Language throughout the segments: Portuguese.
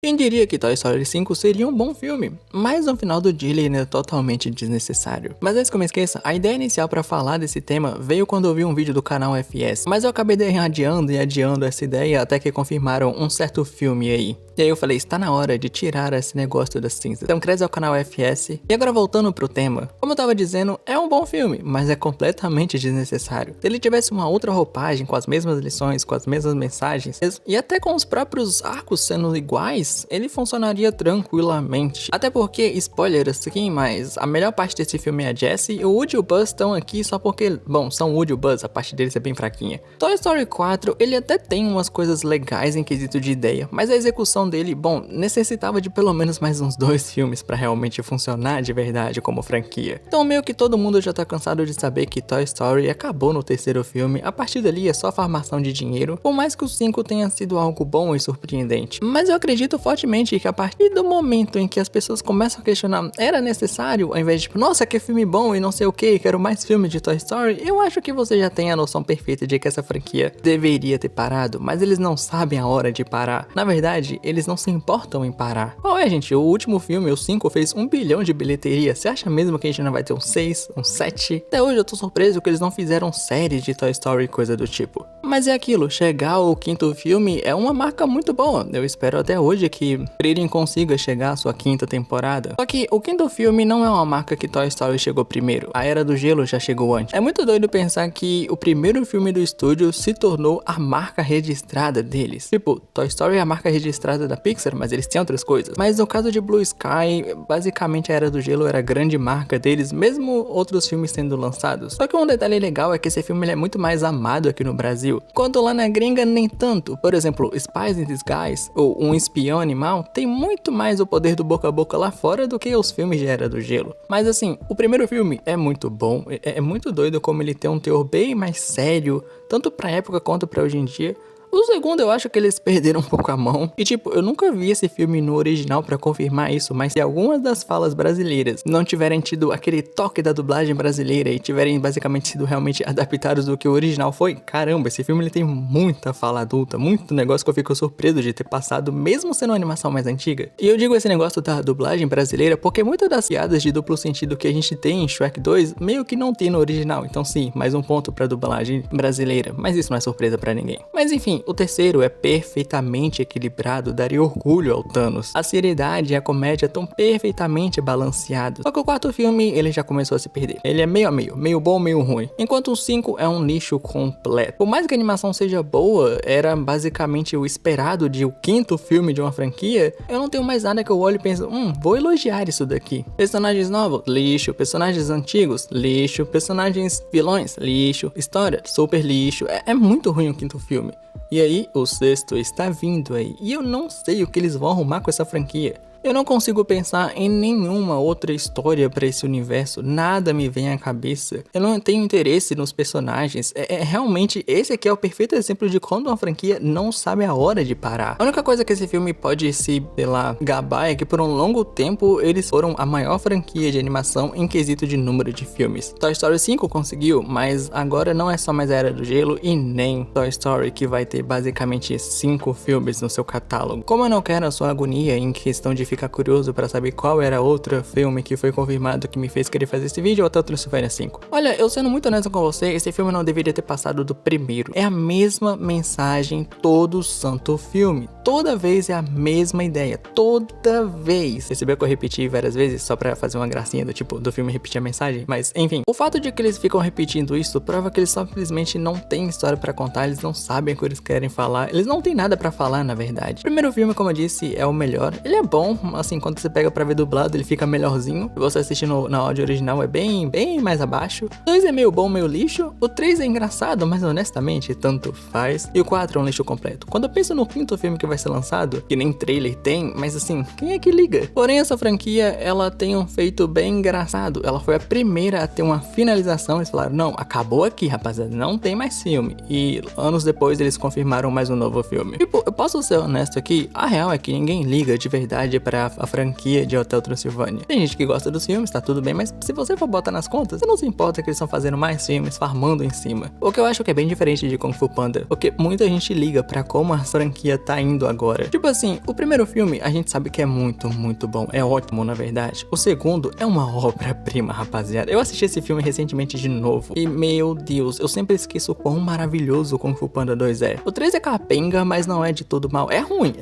Quem diria que Toy Story 5 seria um bom filme, mas no final do dia ele ainda é totalmente desnecessário. Mas antes que eu me esqueça, a ideia inicial para falar desse tema veio quando eu vi um vídeo do canal FS, mas eu acabei adiando e adiando essa ideia até que confirmaram um certo filme aí. E aí eu falei, está na hora de tirar esse negócio das cinzas. Então cresce ao canal FS. E agora voltando pro tema, como eu tava dizendo, é um bom filme, mas é completamente desnecessário. Se ele tivesse uma outra roupagem, com as mesmas lições, com as mesmas mensagens, e até com os próprios arcos sendo iguais, ele funcionaria tranquilamente. Até porque, spoiler assim, mas a melhor parte desse filme é a Jessie, e o Woody e o Buzz estão aqui só porque, bom, são o Woody e o Buzz, a parte deles é bem fraquinha. Toy Story 4, ele até tem umas coisas legais em quesito de ideia, mas a execução dele, bom, necessitava de pelo menos mais uns 2 filmes pra realmente funcionar de verdade como franquia. Então meio que todo mundo já tá cansado de saber que Toy Story acabou no terceiro filme, a partir dali é só farmação de dinheiro, por mais que o 5 tenha sido algo bom e surpreendente. Mas eu acredito fortemente que a partir do momento em que as pessoas começam a questionar, era necessário, ao invés de tipo, nossa, que filme bom e não sei o que, quero mais filmes de Toy Story, eu acho que você já tem a noção perfeita de que essa franquia deveria ter parado, mas eles não sabem a hora de parar. Na verdade, eles não se importam em parar. Qual é, gente? O último filme, o 5, fez 1 bilhão de bilheteria. Você acha mesmo que a gente não vai ter um 6, um 7? Até hoje eu tô surpreso que eles não fizeram série de Toy Story e coisa do tipo. Mas é aquilo, chegar ao 5º filme é uma marca muito boa. Eu espero até hoje que Frieren consiga chegar à sua 5ª temporada. Só que o 5º filme não é uma marca que Toy Story chegou primeiro. A Era do Gelo já chegou antes. É muito doido pensar que o primeiro filme do estúdio se tornou a marca registrada deles. Tipo, Toy Story é a marca registrada da Pixar, mas eles têm outras coisas. Mas no caso de Blue Sky, basicamente a Era do Gelo era a grande marca deles, mesmo outros filmes sendo lançados. Só que um detalhe legal é que esse filme ele é muito mais amado aqui no Brasil, quanto lá na gringa nem tanto. Por exemplo, Spies in Disguise, ou Um Espião Animal, tem muito mais o poder do boca a boca lá fora do que os filmes de Era do Gelo. Mas assim, o primeiro filme é muito bom, é muito doido como ele tem um teor bem mais sério, tanto pra época quanto pra hoje em dia. O segundo eu acho que eles perderam um pouco a mão. E tipo, eu nunca vi esse filme no original pra confirmar isso, mas se algumas das falas brasileiras não tiverem tido aquele toque da dublagem brasileira e tiverem basicamente sido realmente adaptados do que o original foi, caramba, esse filme ele tem muita fala adulta, muito negócio que eu fico surpreso de ter passado, mesmo sendo uma animação mais antiga. E eu digo esse negócio da dublagem brasileira porque muitas das piadas de duplo sentido que a gente tem em Shrek 2 meio que não tem no original. Então sim, mais um ponto pra dublagem brasileira, mas isso não é surpresa pra ninguém. Mas enfim, o terceiro é perfeitamente equilibrado, daria orgulho ao Thanos. A seriedade e a comédia estão perfeitamente balanceados. Só que o 4º filme, ele já começou a se perder. Ele é meio a meio, meio bom, meio ruim. Enquanto o 5 é um lixo completo. Por mais que a animação seja boa, era basicamente o esperado de o 5º filme de uma franquia, eu não tenho mais nada que eu olho e penso, vou elogiar isso daqui. Personagens novos, lixo. Personagens antigos, lixo. Personagens vilões, lixo. História, super lixo. É muito ruim o 5º filme. E aí, o 6º está vindo aí, e eu não sei o que eles vão arrumar com essa franquia. Eu não consigo pensar em nenhuma outra história para esse universo, nada me vem à cabeça. Eu não tenho interesse nos personagens, realmente esse aqui é o perfeito exemplo de quando uma franquia não sabe a hora de parar. A única coisa que esse filme pode se, sei lá, gabar é que por um longo tempo eles foram a maior franquia de animação em quesito de número de filmes. Toy Story 5 conseguiu, mas agora não é só mais a Era do Gelo e nem Toy Story que vai ter basicamente 5 filmes no seu catálogo. Como eu não quero a sua agonia em questão de ficar curioso para saber qual era outro filme que foi confirmado que me fez querer fazer esse vídeo, ou até o Transylvania 5. Olha, eu sendo muito honesto com você, esse filme não deveria ter passado do primeiro. É a mesma mensagem todo santo filme. Toda vez é a mesma ideia. Toda vez. Percebeu que eu repeti várias vezes só pra fazer uma gracinha do tipo, do filme repetir a mensagem? Mas, enfim. O fato de que eles ficam repetindo isso prova que eles simplesmente não têm história pra contar, eles não sabem o que eles querem falar. Eles não têm nada pra falar, na verdade. O primeiro filme, como eu disse, é o melhor. Ele é bom, assim, quando você pega pra ver dublado, ele fica melhorzinho. Se você assistir na áudio original, é bem mais abaixo. O 2 é meio bom, meio lixo. O 3 é engraçado, mas honestamente, tanto faz. E o 4 é um lixo completo. Quando eu penso no 5º filme que vai ser lançado, que nem trailer tem, mas assim, quem é que liga? Porém, essa franquia, ela tem um feito bem engraçado. Ela foi a primeira a ter uma finalização. Eles falaram, não, acabou aqui, rapaziada, não tem mais filme. E anos depois, eles confirmaram mais um novo filme. Tipo, eu posso ser honesto aqui, a real é que ninguém liga de verdade pra pra a franquia de Hotel Transilvânia. Tem gente que gosta dos filmes, tá tudo bem, mas se você for botar nas contas, você não se importa que eles estão fazendo mais filmes, farmando em cima. O que eu acho que é bem diferente de Kung Fu Panda, porque muita gente liga pra como a franquia tá indo agora. Tipo assim, o primeiro filme a gente sabe que é muito, muito bom, é ótimo na verdade. O segundo é uma obra-prima, rapaziada. Eu assisti esse filme recentemente de novo e, meu Deus, eu sempre esqueço o quão maravilhoso o Kung Fu Panda 2 é. O 3 é capenga, mas não é de todo mal. É ruim,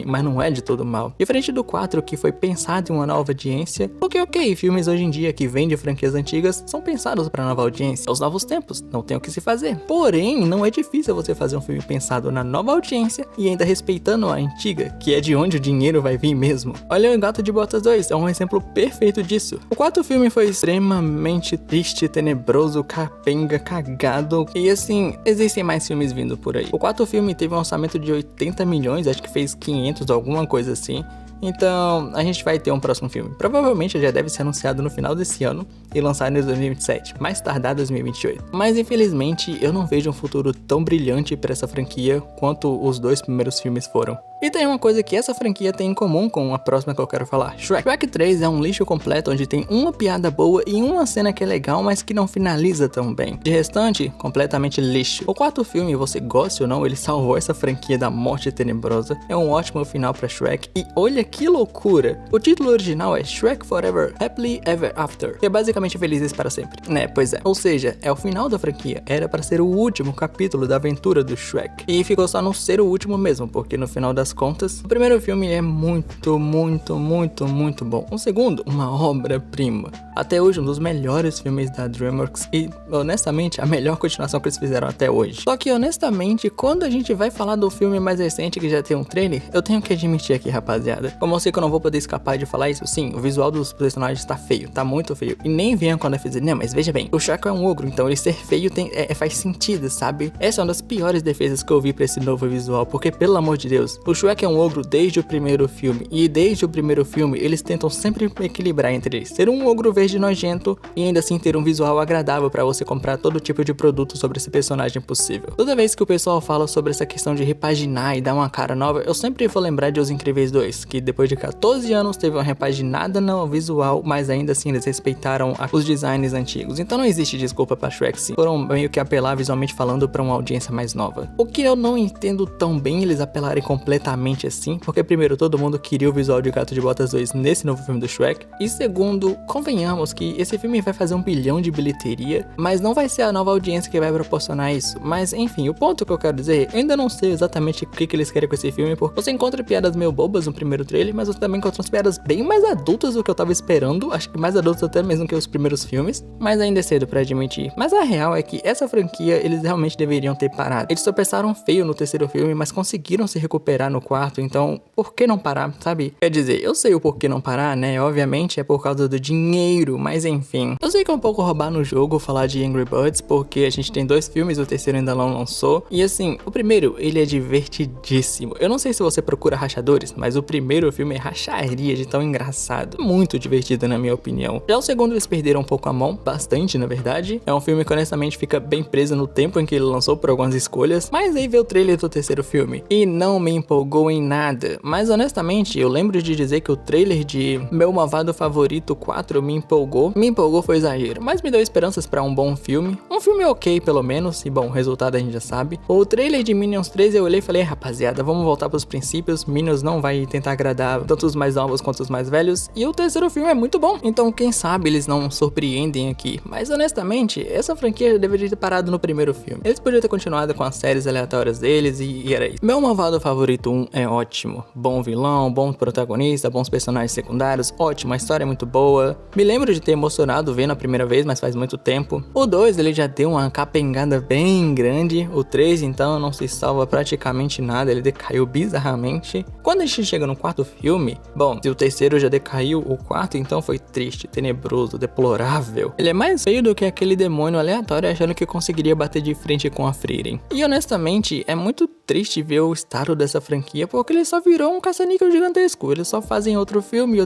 mas não é de todo mal. Diferente do 4, que foi pensado em uma nova audiência, porque ok, filmes hoje em dia que vêm de franquias antigas são pensados pra nova audiência, aos novos tempos, não tem o que se fazer. Porém, não é difícil você fazer um filme pensado na nova audiência e ainda respeitando a antiga, que é de onde o dinheiro vai vir mesmo. Olha o Gato de Botas 2, é um exemplo perfeito disso. O quarto filme foi extremamente triste, tenebroso, capenga, cagado, e assim, existem mais filmes vindo por aí. O quarto filme teve um orçamento de 80 milhões, acho que fez 500 ou alguma coisa assim. Então, a gente vai ter um próximo filme. Provavelmente já deve ser anunciado no final desse ano e lançado em 2027, mais tardar 2028. Mas infelizmente, eu não vejo um futuro tão brilhante para essa franquia quanto os dois primeiros filmes foram. E tem uma coisa que essa franquia tem em comum com a próxima que eu quero falar, Shrek. Shrek 3 é um lixo completo onde tem uma piada boa e uma cena que é legal, mas que não finaliza tão bem. De restante, completamente lixo. O quarto filme, você goste ou não, ele salvou essa franquia da morte tenebrosa. É um ótimo final pra Shrek e olha que loucura. O título original é Shrek Forever, Happily Ever After, que é basicamente felizes para sempre. Né, pois é. Ou seja, é o final da franquia. Era para ser o último capítulo da aventura do Shrek. E ficou só não ser o último mesmo, porque no final das contas, o primeiro filme é muito bom. O segundo, uma obra-prima. Até hoje, um dos melhores filmes da DreamWorks e, honestamente, a melhor continuação que eles fizeram até hoje. Só que, honestamente, quando a gente vai falar do filme mais recente que já tem um trailer, eu tenho que admitir aqui, rapaziada. Como eu sei que eu não vou poder escapar de falar isso, sim, o visual dos personagens tá feio, tá muito feio. E nem venha quando eu fizer, não, mas veja bem, o Shrek é um ogro, então ele ser feio faz sentido, sabe? Essa é uma das piores defesas que eu vi pra esse novo visual, porque, pelo amor de Deus, o Shrek é um ogro desde o primeiro filme, e desde o primeiro filme eles tentam sempre equilibrar entre eles, ser um ogro verde nojento e ainda assim ter um visual agradável pra você comprar todo tipo de produto sobre esse personagem possível. Toda vez que o pessoal fala sobre essa questão de repaginar e dar uma cara nova, eu sempre vou lembrar de Os Incríveis 2, que depois de 14 anos teve uma repaginada no visual, mas ainda assim eles respeitaram os designs antigos, então não existe desculpa pra Shrek sim. Foram meio que apelar visualmente falando pra uma audiência mais nova. O que eu não entendo tão bem eles apelarem completamente assim, porque primeiro, todo mundo queria o visual de Gato de Botas 2 nesse novo filme do Shrek, e segundo, convenhamos que esse filme vai fazer 1 bilhão de bilheteria, mas não vai ser a nova audiência que vai proporcionar isso. Mas enfim, o ponto que eu quero dizer, eu ainda não sei exatamente o que eles querem com esse filme, porque você encontra piadas meio bobas no primeiro trailer, mas você também encontra umas piadas bem mais adultas do que eu tava esperando, acho que mais adultas até mesmo que os primeiros filmes, mas ainda é cedo pra admitir. Mas a real é que essa franquia, eles realmente deveriam ter parado. Eles tropeçaram feio no terceiro filme, mas conseguiram se recuperar no quarto, então por que não parar, sabe? Quer dizer, eu sei o porquê não parar, né? Obviamente é por causa do dinheiro, mas enfim. Eu sei que é um pouco roubar no jogo falar de Angry Birds, porque a gente tem 2 filmes, o terceiro ainda não lançou. E assim, o primeiro, ele é divertidíssimo. Eu não sei se você procura rachadores, mas o primeiro filme é racharia de tão engraçado. Muito divertido, na minha opinião. Já o segundo, eles perderam um pouco a mão, bastante, na verdade. É um filme que honestamente fica bem preso no tempo em que ele lançou por algumas escolhas. Mas aí veio o trailer do terceiro filme e não me empolgou em nada. Mas honestamente, eu lembro de dizer que o trailer de Meu Malvado Favorito 4 me empolgou. Me empolgou foi exagero, mas me deu esperanças pra um bom filme. Um filme ok, pelo menos, e bom, o resultado a gente já sabe. O trailer de Minions 3 eu olhei e falei, rapaziada, vamos voltar pros princípios. Minions não vai tentar agradar tanto os mais novos quanto os mais velhos. E o terceiro filme é muito bom, então quem sabe eles não surpreendem aqui. Mas honestamente, essa franquia deveria ter parado no primeiro filme. Eles podiam ter continuado com as séries aleatórias deles e era isso. Meu Malvado Favorito 1 é ótimo. Bom vilão, bom protagonista, bons personagens secundários, ótimo, a história é muito boa. Me lembro de ter emocionado vendo a primeira vez, mas faz muito tempo. O 2, ele já deu uma capengada bem grande. O 3, então, não se salva praticamente nada, ele decaiu bizarramente. Quando a gente chega no quarto filme, bom, se o terceiro já decaiu, o quarto então foi triste, tenebroso, deplorável. Ele é mais feio do que aquele demônio aleatório achando que conseguiria bater de frente com a Frieren. E honestamente, é muito triste ver o estado dessa franquia franquia, porque ele só virou um caça-níquel gigantesco. Eles só fazem outro filme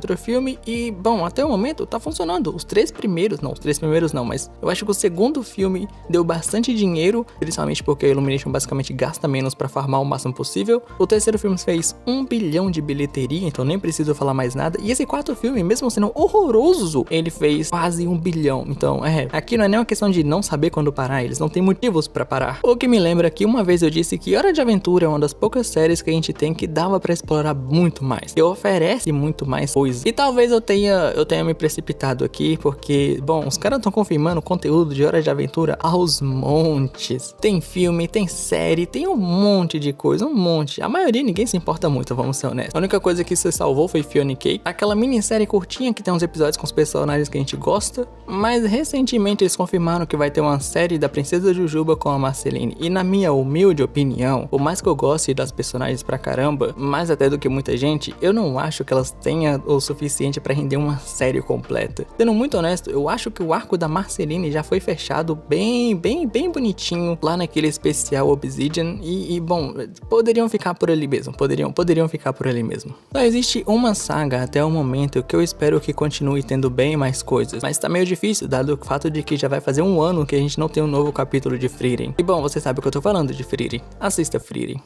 e, bom, até o momento tá funcionando. Os três primeiros não, mas eu acho que o segundo filme deu bastante dinheiro, principalmente porque a Illumination basicamente gasta menos pra farmar o máximo possível. O terceiro filme fez 1 bilhão de bilheteria, então nem preciso falar mais nada. E esse quarto filme, mesmo sendo horroroso, ele fez quase 1 bilhão. Então, aqui não é nem uma questão de não saber quando parar, eles não têm motivos pra parar. O que me lembra que uma vez eu disse que Hora de Aventura é uma das poucas séries que a gente tem que dava pra explorar muito mais, que oferece muito mais coisas. E talvez eu tenha me precipitado aqui, porque, bom, os caras estão confirmando conteúdo de Hora de Aventura aos montes. Tem filme, tem série, tem um monte de coisa, um monte. A maioria ninguém se importa muito, vamos ser honestos. A única coisa que se salvou foi Fiona e Cake, aquela minissérie curtinha que tem uns episódios com os personagens que a gente gosta, mas recentemente eles confirmaram que vai ter uma série da Princesa Jujuba com a Marceline. E na minha humilde opinião, por mais que eu goste das personagens pra caramba, mais até do que muita gente, eu não acho que elas tenham o suficiente pra render uma série completa. Sendo muito honesto, eu acho que o arco da Marceline já foi fechado bem bonitinho lá naquele especial Obsidian e bom, poderiam ficar por ali mesmo, poderiam ficar por ali mesmo. Só existe uma saga até o momento que eu espero que continue tendo bem mais coisas, mas tá meio difícil dado o fato de que já vai fazer um ano que a gente não tem um novo capítulo de Frieren. E bom, você sabe o que eu tô falando de Frieren. Assista Frieren.